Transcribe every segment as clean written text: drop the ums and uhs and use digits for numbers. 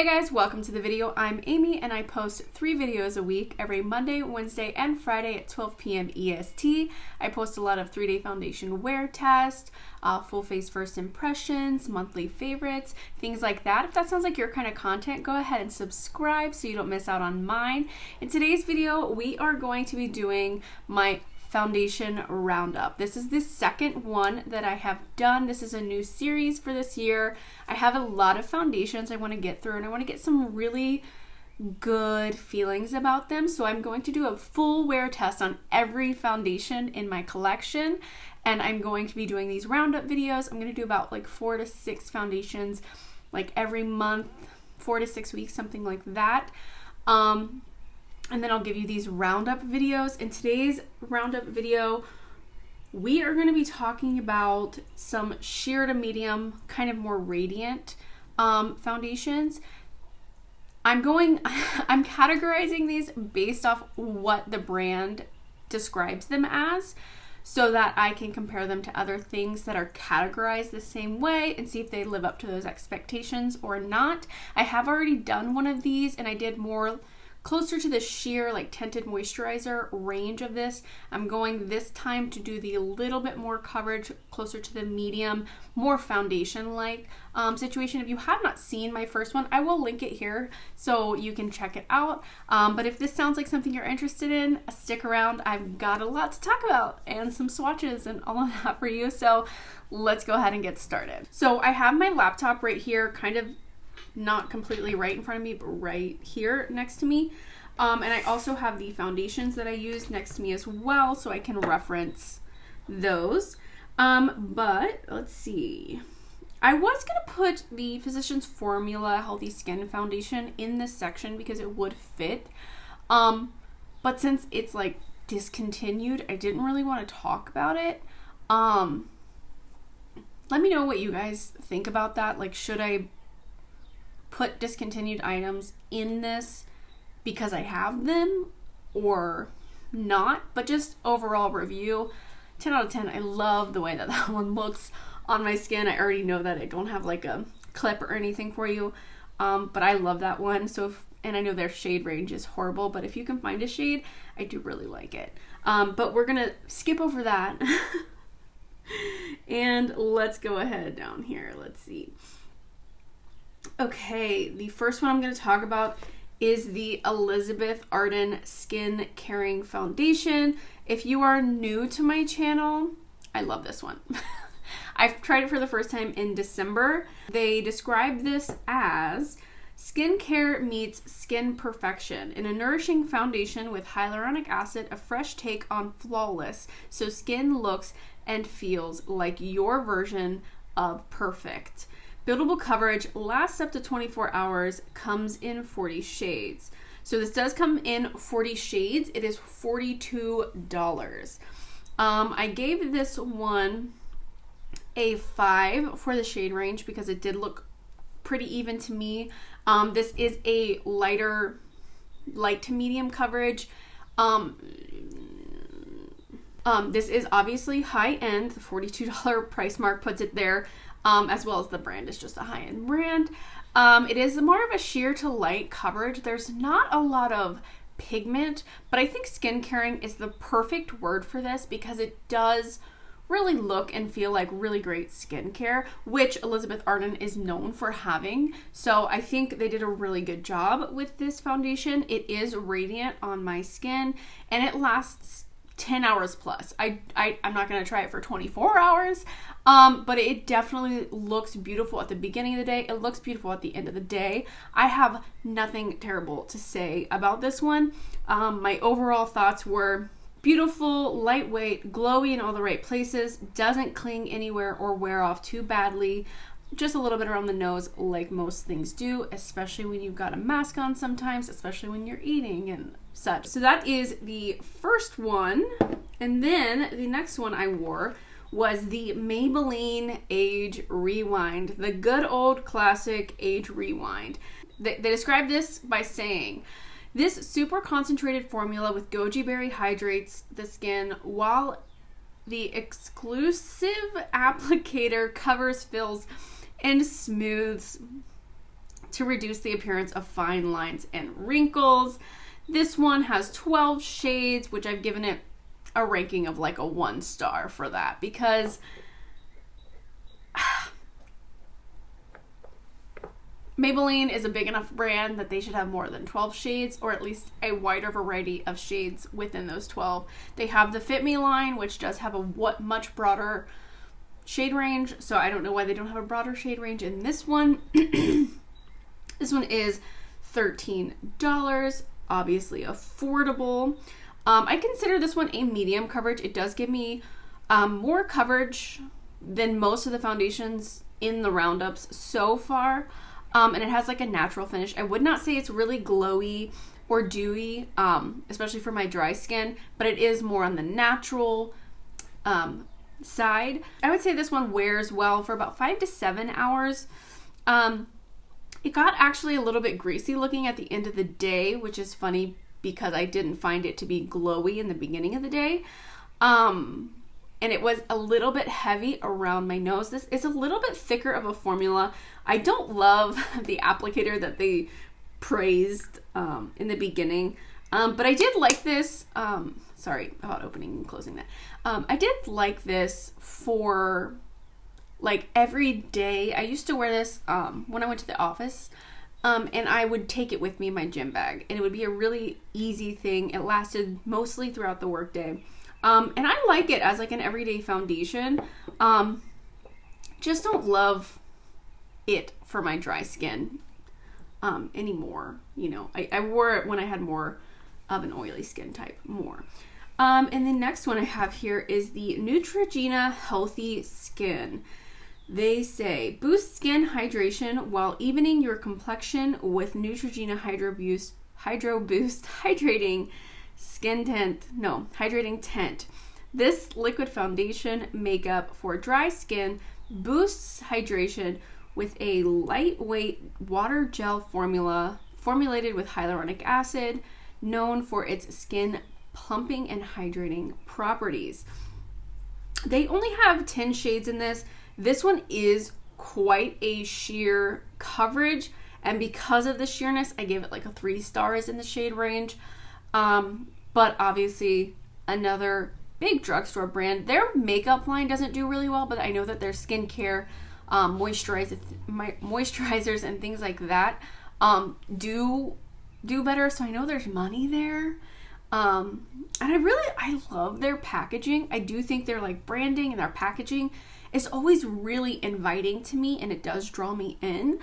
Hey guys, welcome to the video. I'm Amy and I post 3 videos a week every Monday, Wednesday, and Friday at 12 p.m. EST. I post a lot of 3-day foundation wear tests, full face first impressions, monthly favorites, things like that. If that sounds like your kind of content, go ahead and subscribe so you don't miss out on mine. In today's video, we are going to be doing my Foundation Roundup. This is the second one that I have done. This is a new series for this year. I have a lot of foundations I want to get through and I want to get some really good feelings about them. So I'm going to do a full wear test on every foundation in my collection, and I'm going to be doing these roundup videos. I'm going to do about like 4 to 6 foundations like every month, 4 to 6 weeks, something like that. And then I'll give you these roundup videos. In today's roundup video, we are going to be talking about some sheer to medium, kind of more radiant foundations. I'm categorizing these based off what the brand describes them as, so that I can compare them to other things that are categorized the same way and see if they live up to those expectations or not. I have already done one of these and I did more closer to the sheer like tinted moisturizer range of this. I'm going this time to do the little bit more coverage, closer to the medium, more foundation like situation. If you have not seen my first one, I will link it here so you can check it out. But if this sounds like something you're interested in, stick around. I've got a lot to talk about and some swatches and all of that for you. So let's go ahead and get started. So I have my laptop right here, kind of not completely right in front of me, but right here next to me. And I also have the foundations that I use next to me as well, so I can reference those. But let's see. I was going to put the Physicians Formula Healthy Skin Foundation in this section because it would fit. But since it's like discontinued, I didn't really want to talk about it. Let me know what you guys think about that. Like, should I put discontinued items in this because I have them or not? But just overall review, 10 out of 10. I love the way that that one looks on my skin. I already know that I don't have like a clip or anything for you, but I love that one. So and I know their shade range is horrible, but if you can find a shade, I do really like it. But we're gonna skip over that and let's go ahead down here. Let's see. Okay, the first one I'm going to talk about is the Elizabeth Arden Skin Caring Foundation. If you are new to my channel, I love this one. I've tried it for the first time in December. They describe this as skincare meets skin perfection in a nourishing foundation with hyaluronic acid, a fresh take on flawless, so skin looks and feels like your version of perfect. Buildable coverage, lasts up to 24 hours, comes in 40 shades. So this does come in 40 shades. It is $42. I gave this one a 5 for the shade range because it did look pretty even to me. This is a light to medium coverage. This is obviously high end. The $42 price mark puts it there. As well as the brand is just a high-end brand. It is more of a sheer to light coverage. There's not a lot of pigment, but I think skin caring is the perfect word for this because it does really look and feel like really great skincare, which Elizabeth Arden is known for having. So I think they did a really good job with this foundation. It is radiant on my skin and it lasts 10 hours plus. I'm not going to try it for 24 hours, but it definitely looks beautiful at the beginning of the day. It looks beautiful at the end of the day. I have nothing terrible to say about this one. My overall thoughts were beautiful, lightweight, glowy in all the right places, doesn't cling anywhere or wear off too badly. Just a little bit around the nose like most things do, especially when you've got a mask on sometimes, especially when you're eating and such. So that is the first one. And then the next one I wore was the Maybelline Age Rewind, the good old classic Age Rewind. They describe this by saying, this super concentrated formula with goji berry hydrates the skin while the exclusive applicator covers, fills, and smooths to reduce the appearance of fine lines and wrinkles. This one has 12 shades, which I've given it a ranking of like a 1 star for that, because Maybelline is a big enough brand that they should have more than 12 shades, or at least a wider variety of shades within those 12. They have the Fit Me line, which does have a much broader shade range, so I don't know why they don't have a broader shade range in this one. This one is $13, obviously affordable. I consider this one a medium coverage. It does give me more coverage than most of the foundations in the Roundups so far. And it has like a natural finish. I would not say it's really glowy or dewy, especially for my dry skin, but it is more on the natural side. I would say this one wears well for about 5 to 7 hours. It got actually a little bit greasy looking at the end of the day, which is funny because I didn't find it to be glowy in the beginning of the day. And it was a little bit heavy around my nose. This is a little bit thicker of a formula. I don't love the applicator that they praised in the beginning, but I did like this. Sorry about opening and closing that. I did like this for like every day. I used to wear this when I went to the office, and I would take it with me in my gym bag, and it would be a really easy thing. It lasted mostly throughout the workday. And I like it as like an everyday foundation. Just don't love it for my dry skin anymore. You know, I wore it when I had more of an oily skin type more. And the next one I have here is the Neutrogena Healthy Skin. They say, boost skin hydration while evening your complexion with Neutrogena Hydro Boost Hydrating Hydrating Tint. This liquid foundation makeup for dry skin boosts hydration with a lightweight water gel formula formulated with hyaluronic acid, known for its skin plumping and hydrating properties. They only have 10 shades in this. This one is quite a sheer coverage, and because of the sheerness, I gave it like a 3 stars in the shade range. But obviously another big drugstore brand. Their makeup line doesn't do really well, but I know that their skincare moisturizers and things like that do better. So I know there's money there. And I love their packaging. I do think their like branding and their packaging is always really inviting to me, and it does draw me in.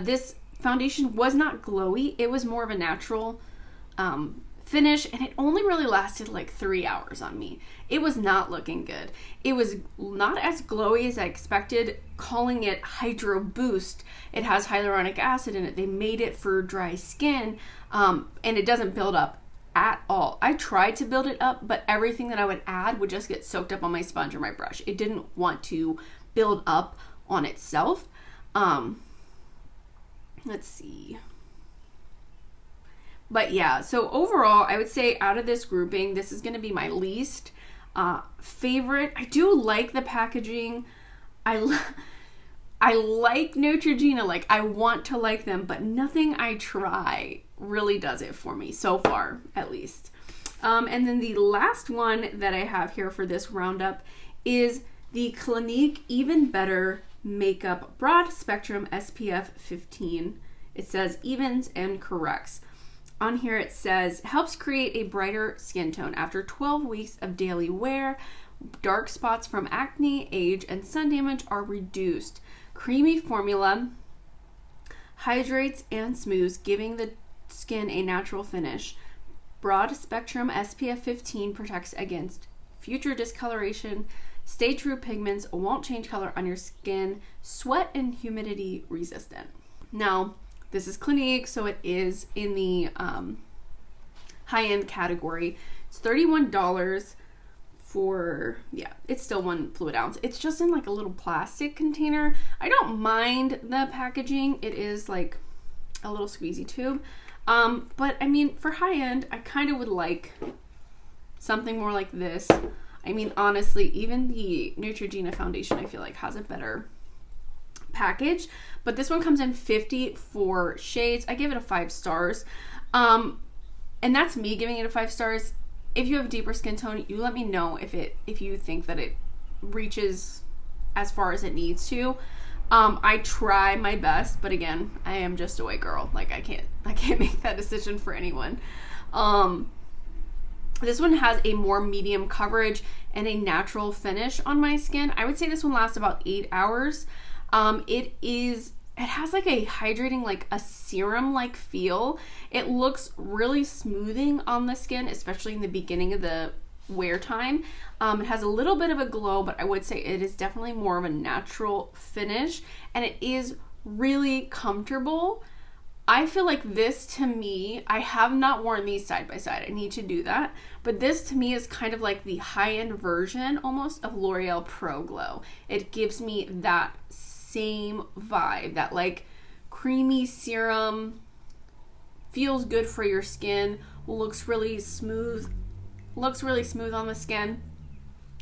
This foundation was not glowy. It was more of a natural finish, and it only really lasted like 3 hours on me. It was not looking good. It was not as glowy as I expected. Calling it Hydro Boost, it has hyaluronic acid in it. They made it for dry skin, and it doesn't build up at all. I tried to build it up, but everything that I would add would just get soaked up on my sponge or my brush. It didn't want to build up on itself. Let's see. But yeah, so overall, I would say out of this grouping, this is going to be my least favorite. I do like the packaging. I like Neutrogena. Like, I want to like them, but nothing I try really does it for me so far, at least. And then the last one that I have here for this roundup is the Clinique Even Better Makeup Broad Spectrum SPF 15. It says evens and corrects. On here it says, helps create a brighter skin tone after 12 weeks of daily wear. Dark spots from acne, age, and sun damage are reduced. Creamy formula hydrates and smooths, giving the skin a natural finish. Broad spectrum SPF 15 protects against future discoloration. Stay true pigments won't change color on your skin. Sweat and humidity resistant. Now, this is Clinique, so it is in the high-end category. It's $31 for, yeah, it's still 1 fluid ounce. It's just in like a little plastic container. I don't mind the packaging. It is like a little squeezy tube. But I mean, for high-end, I kind of would like something more like this. I mean, honestly, even the Neutrogena foundation, I feel like has a better package, but this one comes in 54 shades. I give it a 5 stars. And that's me giving it a 5 stars. If you have a deeper skin tone, you let me know if you think that it reaches as far as it needs to. I try my best, but again, I am just a white girl. Like I can't make that decision for anyone. This one has a more medium coverage and a natural finish on my skin. I would say this one lasts about 8 hours. It has like a hydrating, like a serum like feel. It looks really smoothing on the skin, especially in the beginning of the wear time. It has a little bit of a glow, but I would say it is definitely more of a natural finish, and it is really comfortable. I feel like this, to me, I have not worn these side by side. I need to do that. But this to me is kind of like the high-end version almost of L'Oreal Pro Glow. It gives me that same vibe, that like creamy serum, feels good for your skin, looks really smooth on the skin.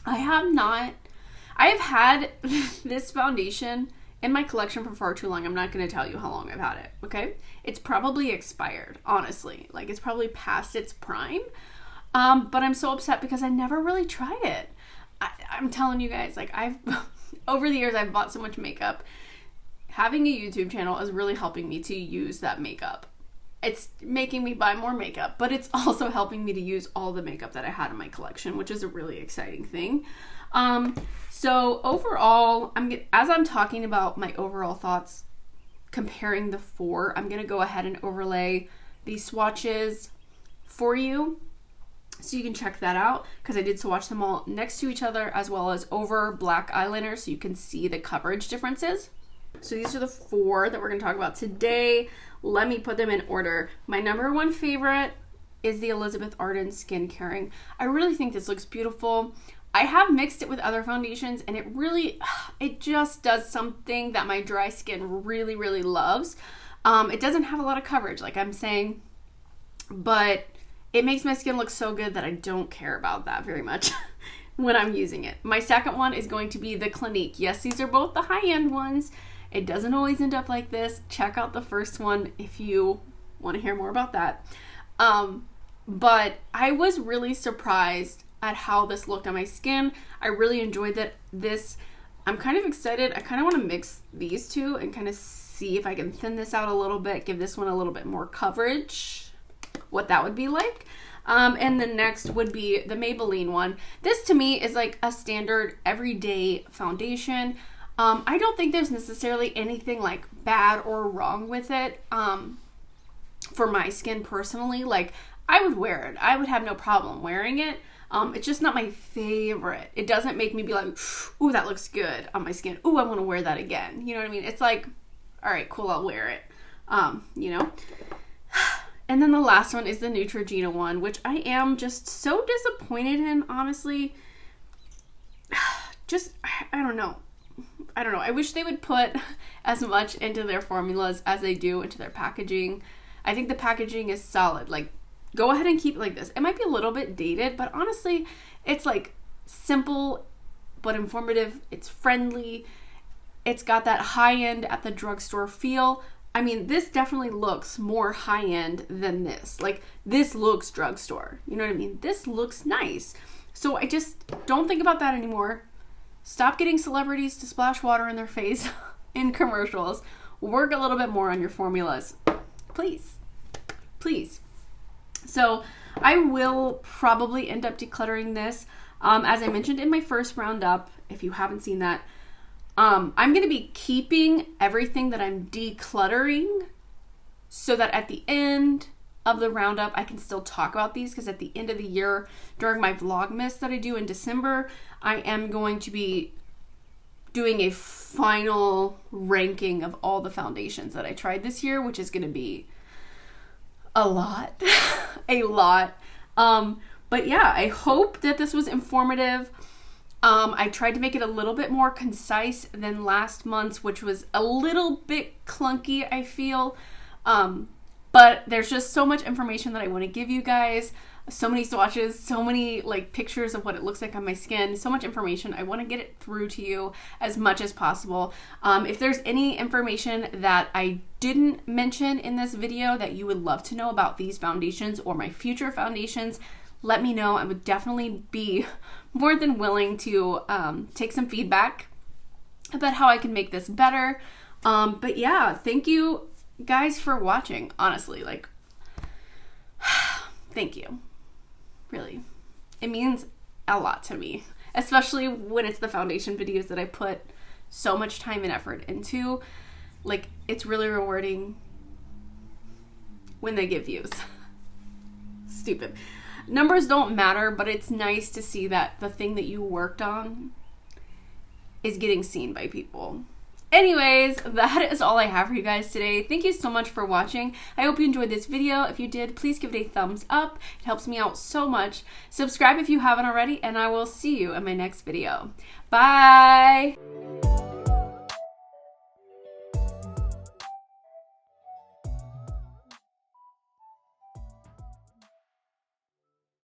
I have had this foundation in my collection for far too long. I'm not going to tell you how long I've had it, okay? It's probably expired, honestly. Like, it's probably past its prime. But I'm so upset because I never really tried it. I'm telling you guys, like, over the years, I've bought so much makeup. Having a YouTube channel is really helping me to use that makeup. It's making me buy more makeup, but it's also helping me to use all the makeup that I had in my collection, which is a really exciting thing. So overall, as I'm talking about my overall thoughts comparing the 4, I'm going to go ahead and overlay these swatches for you so you can check that out, because I did swatch them all next to each other as well as over black eyeliner so you can see the coverage differences. So these are the 4 that we're going to talk about today. Let me put them in order. My number 1 favorite is the Elizabeth Arden Skin Caring. I really think this looks beautiful. I have mixed it with other foundations, and it just does something that my dry skin really, really loves. It doesn't have a lot of coverage, like I'm saying, but it makes my skin look so good that I don't care about that very much when I'm using it. My second one is going to be the Clinique. Yes, these are both the high-end ones. It doesn't always end up like this. Check out the first one if you want to hear more about that. But I was really surprised at how this looked on my skin. I really enjoyed this. I'm kind of excited. I kind of want to mix these two and kind of see if I can thin this out a little bit, give this one a little bit more coverage, what that would be like. And the next would be the Maybelline one. This to me is like a standard everyday foundation. I don't think there's necessarily anything like bad or wrong with it. For my skin personally, like I would wear it. I would have no problem wearing it. It's just not my favorite. It doesn't make me be like, ooh, that looks good on my skin. Ooh, I want to wear that again. You know what I mean? It's like, all right, cool, I'll wear it. You know? And then the last one is the Neutrogena one, which I am just so disappointed in, honestly. Just, I don't know. I wish they would put as much into their formulas as they do into their packaging. I think the packaging is solid. Like, go ahead and keep it like this. It might be a little bit dated, but honestly, it's like simple but informative. It's friendly. It's got that high-end at the drugstore feel. I mean, this definitely looks more high-end than this. Like, this looks drugstore. You know what I mean? This looks nice. So I just don't think about that anymore. Stop getting celebrities to splash water in their face in commercials. Work a little bit more on your formulas. Please. Please. So I will probably end up decluttering this. As I mentioned in my first roundup, if you haven't seen that, I'm going to be keeping everything that I'm decluttering so that at the end of the roundup, I can still talk about these, because at the end of the year, during my Vlogmas that I do in December, I am going to be doing a final ranking of all the foundations that I tried this year, which is going to be a lot. A lot. But yeah, I hope that this was informative. I tried to make it a little bit more concise than last month's, which was a little bit clunky, I feel. But there's just so much information that I want to give you guys. so many swatches, so many like pictures of what it looks like on my skin, so much information. I want to get it through to you as much as possible. If there's any information that I didn't mention in this video that you would love to know about these foundations or my future foundations, let me know. I would definitely be more than willing to take some feedback about how I can make this better. But yeah, thank you guys for watching. Honestly, like, thank you. Really, it means a lot to me, especially when it's the foundation videos that I put so much time and effort into. Like, it's really rewarding when they get views. Stupid. Numbers don't matter, but it's nice to see that the thing that you worked on is getting seen by people. Anyways, that is all I have for you guys today. Thank you so much for watching. I hope you enjoyed this video. If you did, please give it a thumbs up. It helps me out so much. Subscribe if you haven't already, and I will see you in my next video. Bye!